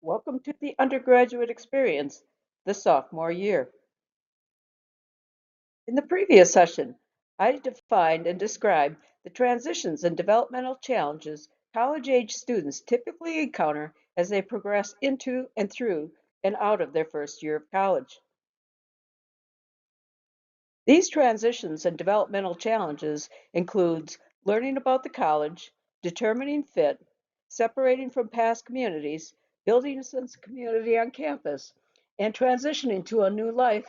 Welcome to the undergraduate experience, the sophomore year. In the previous session, I defined and described the transitions and developmental challenges college-age students typically encounter as they progress into and through and out of their first year of college. These transitions and developmental challenges includes learning about the college, determining fit, separating from past communities, building a sense of community on campus, and transitioning to a new life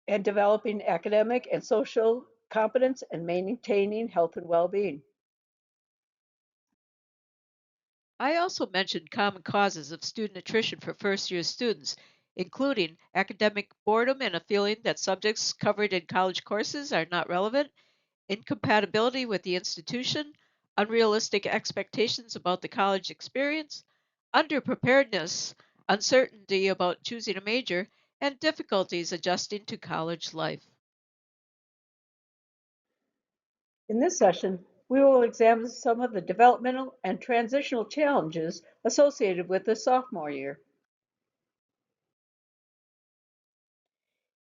and developing academic and social competence and maintaining health and well-being. I also mentioned common causes of student attrition for first year students, including academic boredom and a feeling that subjects covered in college courses are not relevant, incompatibility with the institution, unrealistic expectations about the college experience, underpreparedness, uncertainty about choosing a major, and difficulties adjusting to college life. In this session, we will examine some of the developmental and transitional challenges associated with the sophomore year.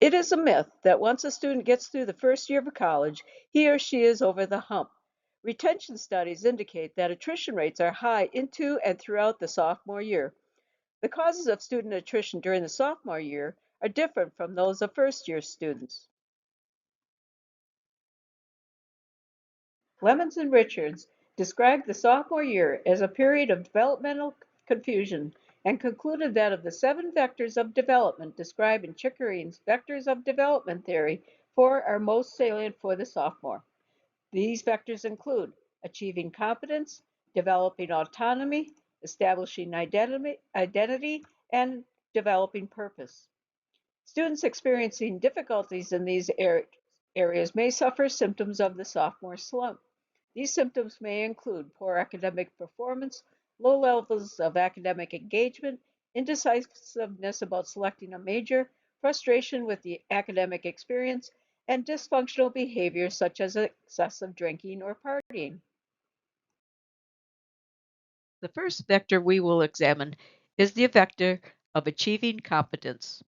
It is a myth that once a student gets through the first year of college, he or she is over the hump. Retention studies indicate that attrition rates are high into and throughout the sophomore year. The causes of student attrition during the sophomore year are different from those of first year students. Lemons and Richards described the sophomore year as a period of developmental confusion and concluded that of the 7 vectors of development described in Chickering's Vectors of Development theory, 4 are most salient for the sophomore. These vectors include achieving competence, developing autonomy, establishing identity, and developing purpose. Students experiencing difficulties in these areas may suffer symptoms of the sophomore slump. These symptoms may include poor academic performance, low levels of academic engagement, indecisiveness about selecting a major, frustration with the academic experience, and dysfunctional behaviors such as excessive drinking or partying. The first vector we will examine is the vector of achieving competence.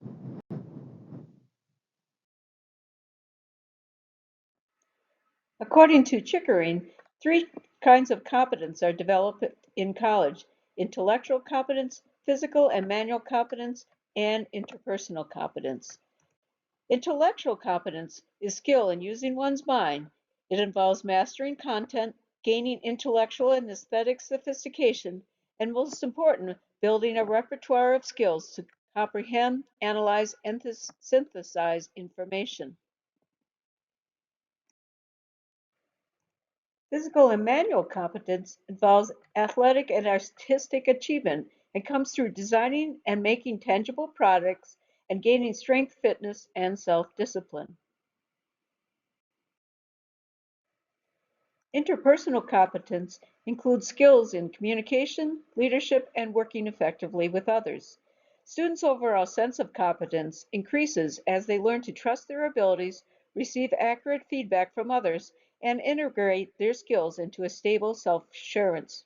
According to Chickering, 3 kinds of competence are developed in college: intellectual competence, physical and manual competence, and interpersonal competence. Intellectual competence is skill in using one's mind. It involves mastering content, gaining intellectual and aesthetic sophistication, and most important, building a repertoire of skills to comprehend, analyze, and synthesize information. Physical and manual competence involves athletic and artistic achievement and comes through designing and making tangible products and gaining strength, fitness, and self-discipline. Interpersonal competence includes skills in communication, leadership, and working effectively with others. Students' overall sense of competence increases as they learn to trust their abilities, receive accurate feedback from others, and integrate their skills into a stable self-assurance.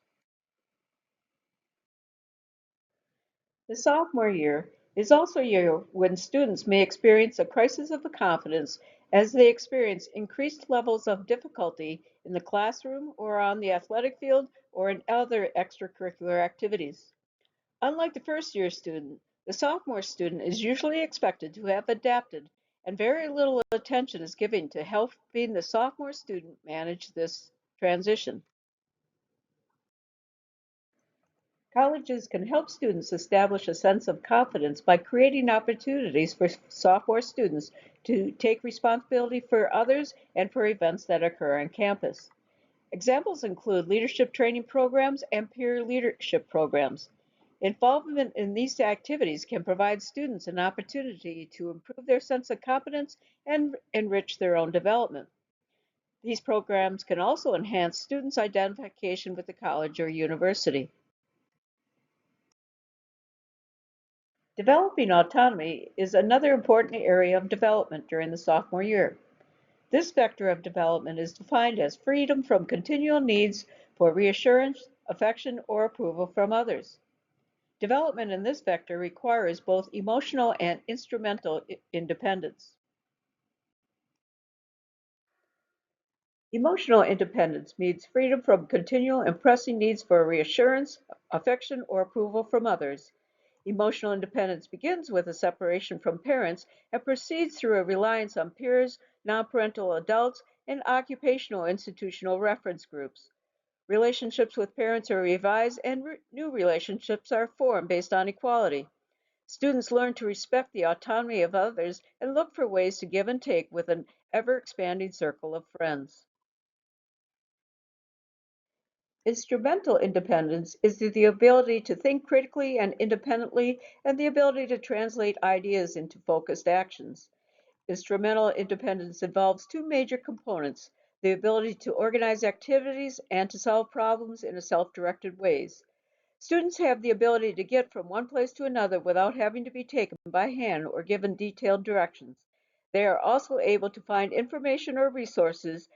The sophomore year is also a year when students may experience a crisis of confidence as they experience increased levels of difficulty in the classroom or on the athletic field or in other extracurricular activities. Unlike the first year student, the sophomore student is usually expected to have adapted, and very little attention is given to helping the sophomore student manage this transition. Colleges can help students establish a sense of confidence by creating opportunities for sophomore students to take responsibility for others and for events that occur on campus. Examples include leadership training programs and peer leadership programs. Involvement in these activities can provide students an opportunity to improve their sense of competence and enrich their own development. These programs can also enhance students' identification with the college or university. Developing autonomy is another important area of development during the sophomore year. This vector of development is defined as freedom from continual needs for reassurance, affection, or approval from others. Development in this vector requires both emotional and instrumental independence. Emotional independence means freedom from continual and pressing needs for reassurance, affection, or approval from others. Emotional independence begins with a separation from parents and proceeds through a reliance on peers, non-parental adults, and occupational institutional reference groups. Relationships with parents are revised and new relationships are formed based on equality. Students learn to respect the autonomy of others and look for ways to give and take with an ever-expanding circle of friends. Instrumental independence is the ability to think critically and independently and the ability to translate ideas into focused actions. Instrumental independence involves two major components, the ability to organize activities and to solve problems in a self-directed ways. Students have the ability to get from one place to another without having to be taken by hand or given detailed directions. They are also able to find information or resources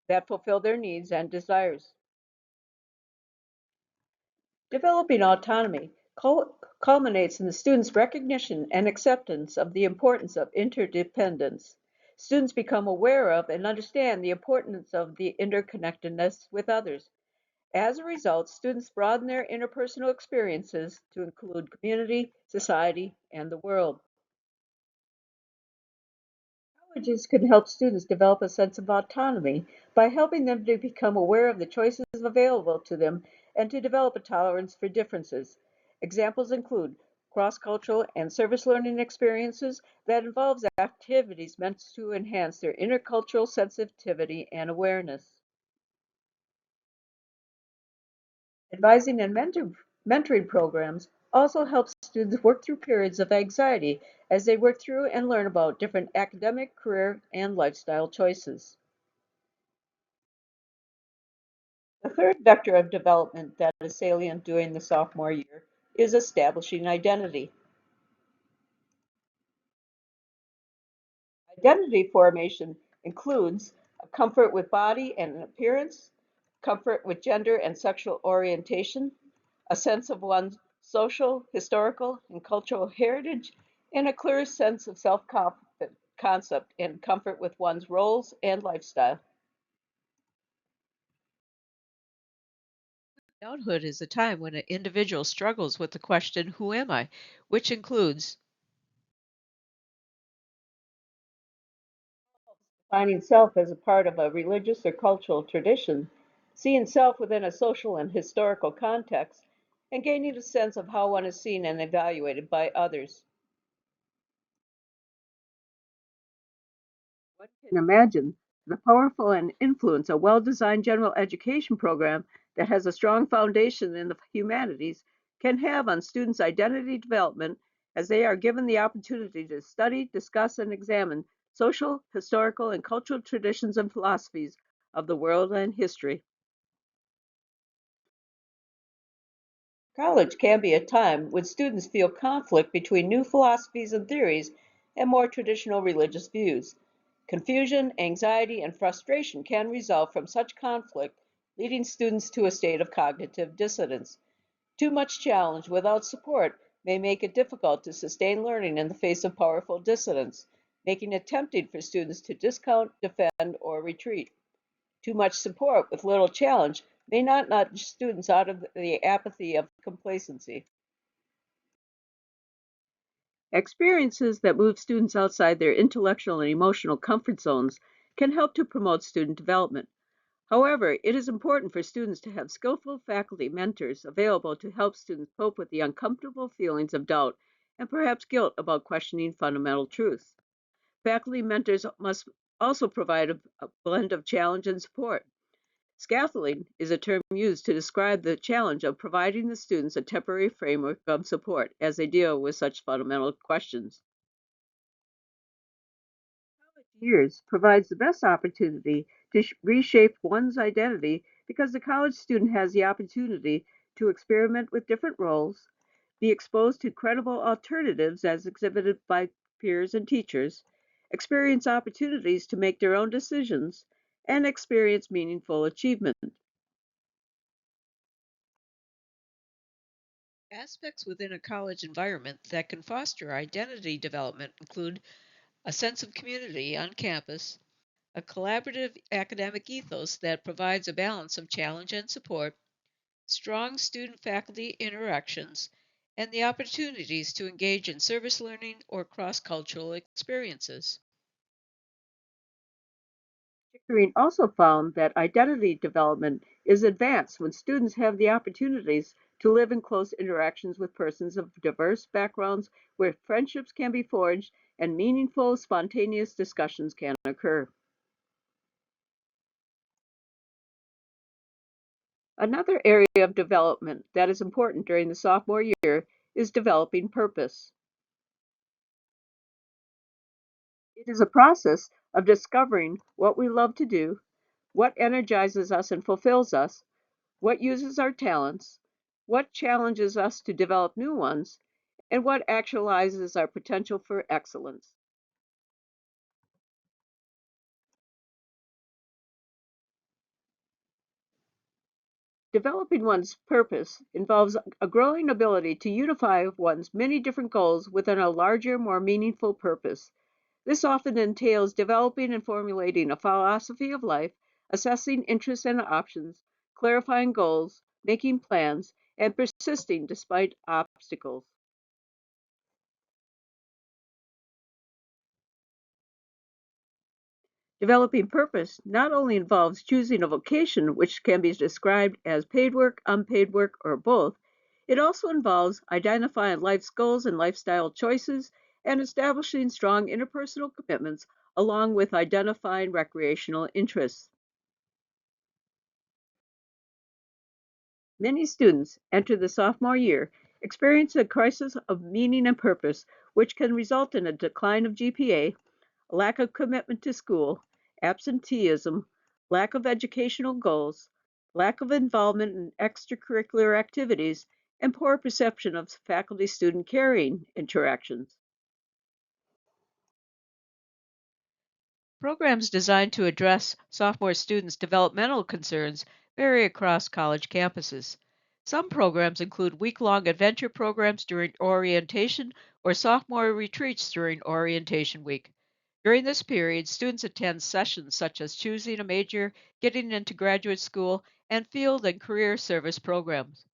that fulfill their needs and desires. Developing autonomy culminates in the student's recognition and acceptance of the importance of interdependence. Students become aware of and understand the importance of the interconnectedness with others. As a result, students broaden their interpersonal experiences to include community, society, and the world. Colleges can help students develop a sense of autonomy by helping them to become aware of the choices available to them and to develop a tolerance for differences. Examples include cross-cultural and service learning experiences that involves activities meant to enhance their intercultural sensitivity and awareness. Advising and mentoring programs also help students work through periods of anxiety as they work through and learn about different academic, career, and lifestyle choices. The third vector of development that is salient during the sophomore year is establishing identity. Identity formation includes a comfort with body and appearance, comfort with gender and sexual orientation, a sense of one's social, historical, and cultural heritage, and a clear sense of self-concept and comfort with one's roles and lifestyle. Adulthood is a time when an individual struggles with the question, who am I? Which includes Defining self as a part of a religious or cultural tradition, seeing self within a social and historical context, and gaining a sense of how one is seen and evaluated by others. One can imagine the powerful and influence a well-designed general education program that has a strong foundation in the humanities can have on students' identity development as they are given the opportunity to study, discuss, and examine social, historical, and cultural traditions and philosophies of the world and history. College can be a time when students feel conflict between new philosophies and theories and more traditional religious views. Confusion, anxiety, and frustration can result from such conflict, leading students to a state of cognitive dissonance. Too much challenge without support may make it difficult to sustain learning in the face of powerful dissonance, making it tempting for students to discount, defend, or retreat. Too much support with little challenge may not nudge students out of the apathy of complacency. Experiences that move students outside their intellectual and emotional comfort zones can help to promote student development. However, it is important for students to have skillful faculty mentors available to help students cope with the uncomfortable feelings of doubt and perhaps guilt about questioning fundamental truths. Faculty mentors must also provide a blend of challenge and support. Scaffolding is a term used to describe the challenge of providing the students a temporary framework of support as they deal with such fundamental questions. Years provides the best opportunity to reshape one's identity because the college student has the opportunity to experiment with different roles, be exposed to credible alternatives as exhibited by peers and teachers, experience opportunities to make their own decisions, and experience meaningful achievement. Aspects within a college environment that can foster identity development include a sense of community on campus, a collaborative academic ethos that provides a balance of challenge and support, strong student faculty interactions, and the opportunities to engage in service learning or cross cultural experiences. Green also found that identity development is advanced when students have the opportunities to live in close interactions with persons of diverse backgrounds where friendships can be forged and meaningful, spontaneous discussions can occur. Another area of development that is important during the sophomore year is developing purpose. It is a process of discovering what we love to do, what energizes us and fulfills us, what uses our talents, what challenges us to develop new ones, and what actualizes our potential for excellence. Developing one's purpose involves a growing ability to unify one's many different goals within a larger, more meaningful purpose. This often entails developing and formulating a philosophy of life, assessing interests and options, clarifying goals, making plans, and persisting despite obstacles. Developing purpose not only involves choosing a vocation, which can be described as paid work, unpaid work, or both, it also involves identifying life's goals and lifestyle choices and establishing strong interpersonal commitments along with identifying recreational interests. Many students enter the sophomore year experiencing a crisis of meaning and purpose, which can result in a decline of GPA, a lack of commitment to school, absenteeism, lack of educational goals, lack of involvement in extracurricular activities, and poor perception of faculty student caring interactions. Programs designed to address sophomore students' developmental concerns vary across college campuses. Some programs include week long adventure programs during orientation or sophomore retreats during orientation week. During this period, students attend sessions such as choosing a major, getting into graduate school, and field and career service programs.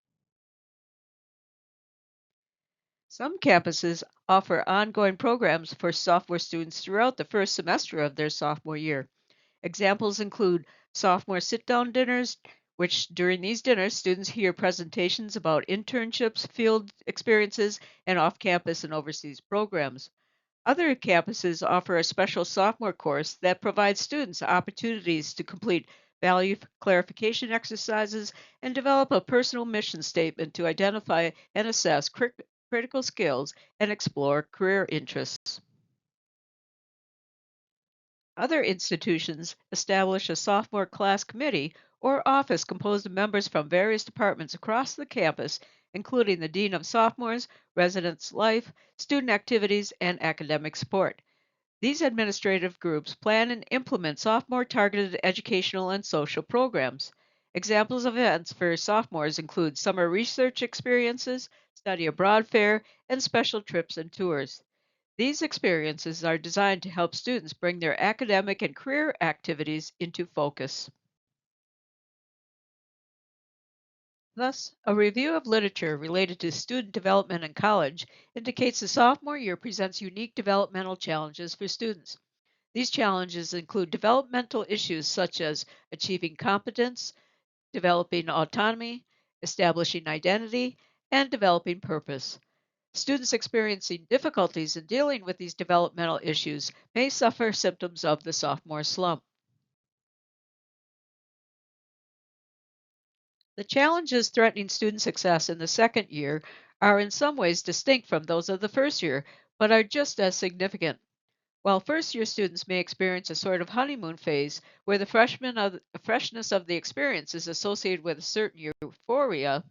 Some campuses offer ongoing programs for sophomore students throughout the first semester of their sophomore year. Examples include sophomore sit down dinners, which during these dinners, students hear presentations about internships, field experiences, and off campus and overseas programs. Other campuses offer a special sophomore course that provides students opportunities to complete value clarification exercises and develop a personal mission statement to identify and assess critical skills and explore career interests. Other institutions establish a sophomore class committee or office composed of members from various departments across the campus, including the Dean of Sophomores, Residence Life, Student Activities, and Academic Support. These administrative groups plan and implement sophomore targeted educational and social programs. Examples of events for sophomores include summer research experiences, study abroad fair, and special trips and tours. These experiences are designed to help students bring their academic and career activities into focus. Thus, a review of literature related to student development in college indicates the sophomore year presents unique developmental challenges for students. These challenges include developmental issues such as achieving competence, developing autonomy, establishing identity, and developing purpose. Students experiencing difficulties in dealing with these developmental issues may suffer symptoms of the sophomore slump. The challenges threatening student success in the second year are in some ways distinct from those of the first year, but are just as significant. While first year students may experience a sort of honeymoon phase where the freshness of the experience is associated with a certain euphoria,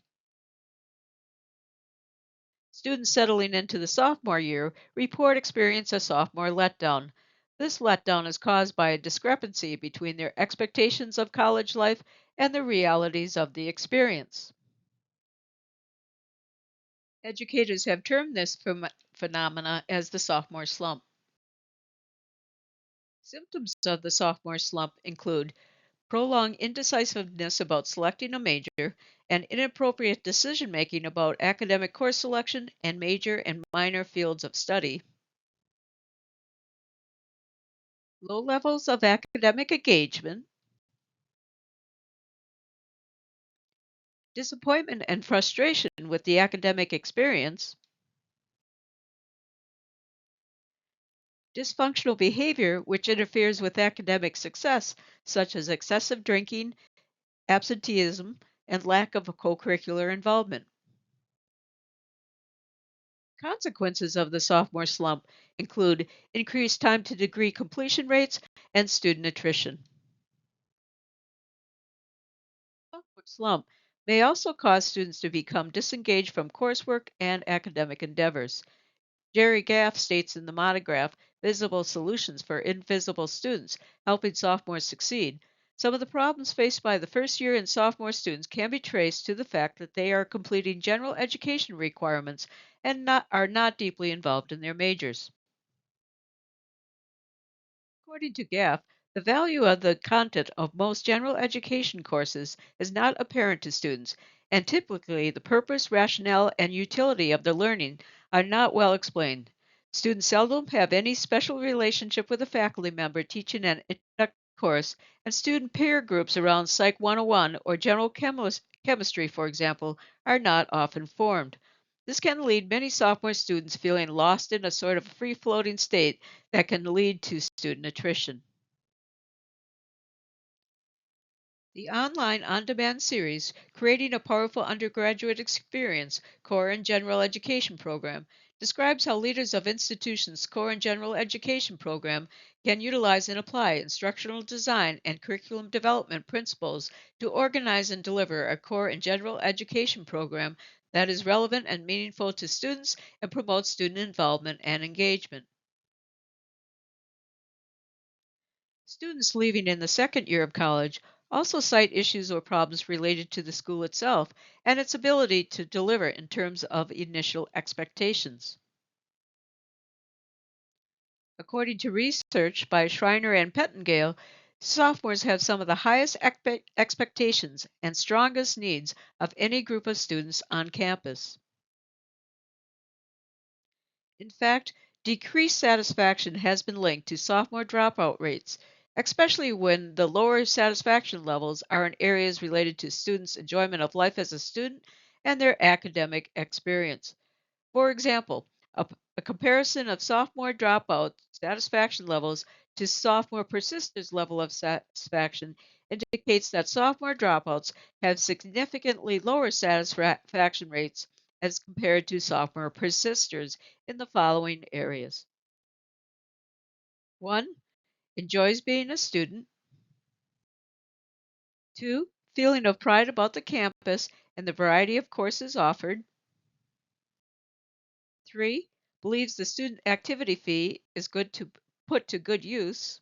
students settling into the sophomore year report experience a sophomore letdown. This letdown is caused by a discrepancy between their expectations of college life and the realities of the experience. Educators have termed this phenomena as the sophomore slump. Symptoms of the sophomore slump include prolonged indecisiveness about selecting a major and inappropriate decision making about academic course selection and major and minor fields of study, low levels of academic engagement, disappointment and frustration with the academic experience, dysfunctional behavior which interferes with academic success, such as excessive drinking, absenteeism, and lack of co curricular involvement. Consequences of the sophomore slump include increased time to degree completion rates and student attrition. Sophomore slump may also cause students to become disengaged from coursework and academic endeavors. Jerry Gaff states in the monograph, Visible Solutions for Invisible Students, Helping Sophomores Succeed. Some of the problems faced by the first year and sophomore students can be traced to the fact that they are completing general education requirements and are not deeply involved in their majors. According to Gaff, the value of the content of most general education courses is not apparent to students, and typically the purpose, rationale, and utility of the learning are not well explained. Students seldom have any special relationship with a faculty member teaching an introductory course, and student peer groups around Psych 101 or general chemistry, for example, are not often formed. This can lead many sophomore students feeling lost in a sort of free floating state that can lead to student attrition. The online on demand series, Creating a Powerful Undergraduate Experience Core and General Education Program, describes how leaders of institutions' core and general education program can utilize and apply instructional design and curriculum development principles to organize and deliver a core and general education program that is relevant and meaningful to students and promotes student involvement and engagement. Students leaving in the second year of college also cite issues or problems related to the school itself and its ability to deliver in terms of initial expectations. According to research by Schreiner and Pettengale, sophomores have some of the highest expectations and strongest needs of any group of students on campus. In fact, decreased satisfaction has been linked to sophomore dropout rates, especially when the lower satisfaction levels are in areas related to students' enjoyment of life as a student and their academic experience. For example, a comparison of sophomore dropout satisfaction levels to sophomore persisters' level of satisfaction indicates that sophomore dropouts have significantly lower satisfaction rates as compared to sophomore persisters in the following areas. 1. Enjoys being a student. 2. Feeling of pride about the campus and the variety of courses offered. 3. Believes the student activity fee is good to put to good use.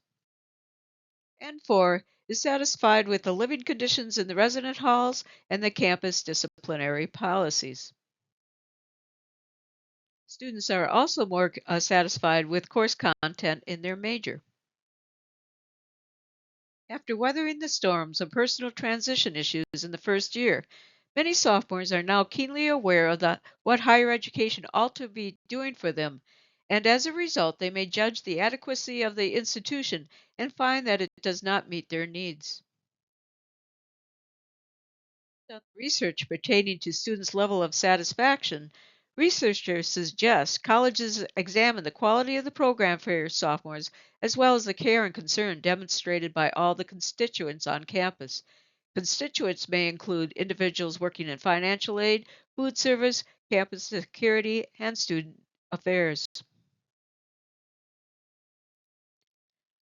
And 4. Is satisfied with the living conditions in the resident halls and the campus disciplinary policies. Students are also more satisfied with course content in their major. After weathering the storms of personal transition issues in the first year, many sophomores are now keenly aware of what higher education ought to be doing for them, and as a result, they may judge the adequacy of the institution and find that it does not meet their needs. Research pertaining to students' level of satisfaction, researchers suggest colleges examine the quality of the program for sophomores, as well as the care and concern demonstrated by all the constituents on campus. Constituents may include individuals working in financial aid, food service, campus security, and student affairs.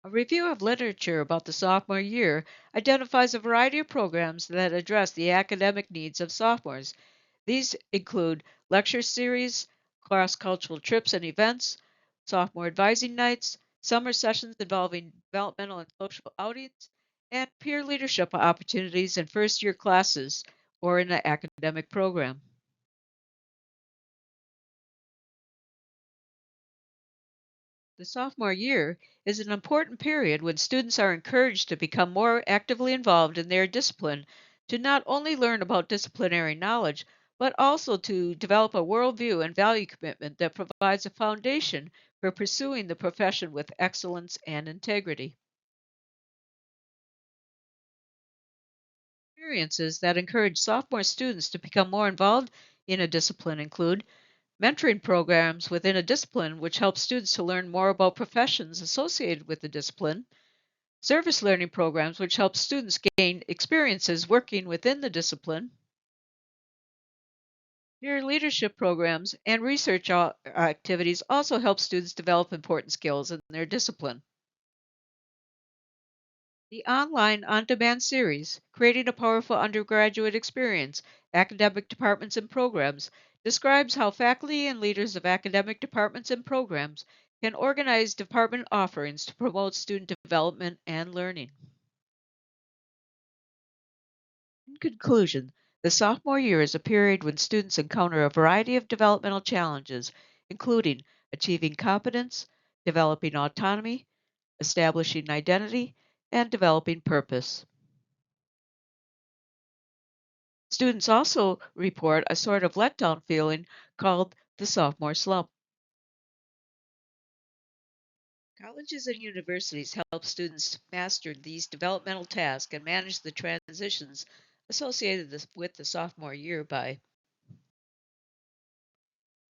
A review of literature about the sophomore year identifies a variety of programs that address the academic needs of sophomores. These include lecture series, cross cultural trips and events, sophomore advising nights, summer sessions involving developmental and social outings, and peer leadership opportunities in first year classes or in an academic program. The sophomore year is an important period when students are encouraged to become more actively involved in their discipline, to not only learn about disciplinary knowledge, but also to develop a worldview and value commitment that provides a foundation for pursuing the profession with excellence and integrity. Experiences that encourage sophomore students to become more involved in a discipline include mentoring programs within a discipline, which helps students to learn more about professions associated with the discipline, service learning programs, which help students gain experiences working within the discipline, peer leadership programs, and research activities also help students develop important skills in their discipline. The online on demand series, Creating a Powerful Undergraduate Experience, Academic Departments and Programs, describes how faculty and leaders of academic departments and programs can organize department offerings to promote student development and learning. In conclusion, the sophomore year is a period when students encounter a variety of developmental challenges, including achieving competence, developing autonomy, establishing identity, and developing purpose. Students also report a sort of letdown feeling called the sophomore slump. Colleges and universities help students master these developmental tasks and manage the transitions associated with the sophomore year by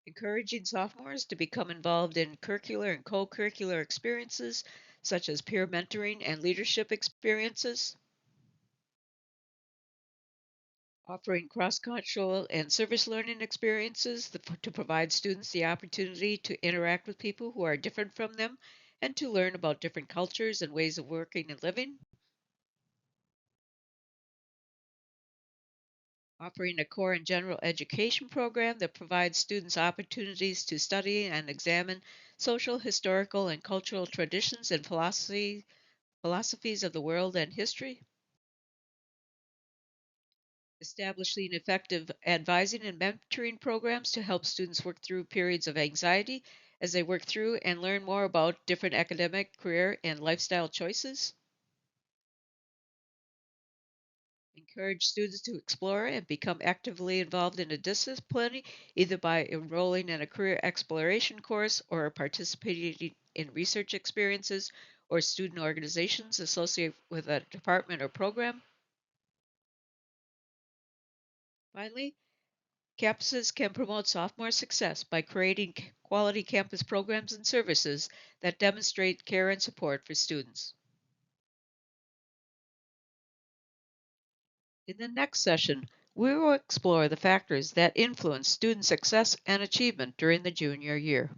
encouraging sophomores to become involved in curricular and co curricular experiences such as peer mentoring and leadership experiences, offering cross-cultural and service learning experiences to provide students the opportunity to interact with people who are different from them and to learn about different cultures and ways of working and living, offering a core and general education program that provides students opportunities to study and examine social, historical, and cultural traditions and philosophies of the world and history, establishing effective advising and mentoring programs to help students work through periods of anxiety as they work through and learn more about different academic, career, and lifestyle choices. Encourage students to explore and become actively involved in a discipline, either by enrolling in a career exploration course or participating in research experiences or student organizations associated with a department or program. Finally, campuses can promote sophomore success by creating quality campus programs and services that demonstrate care and support for students. In the next session, we will explore the factors that influence student success and achievement during the junior year.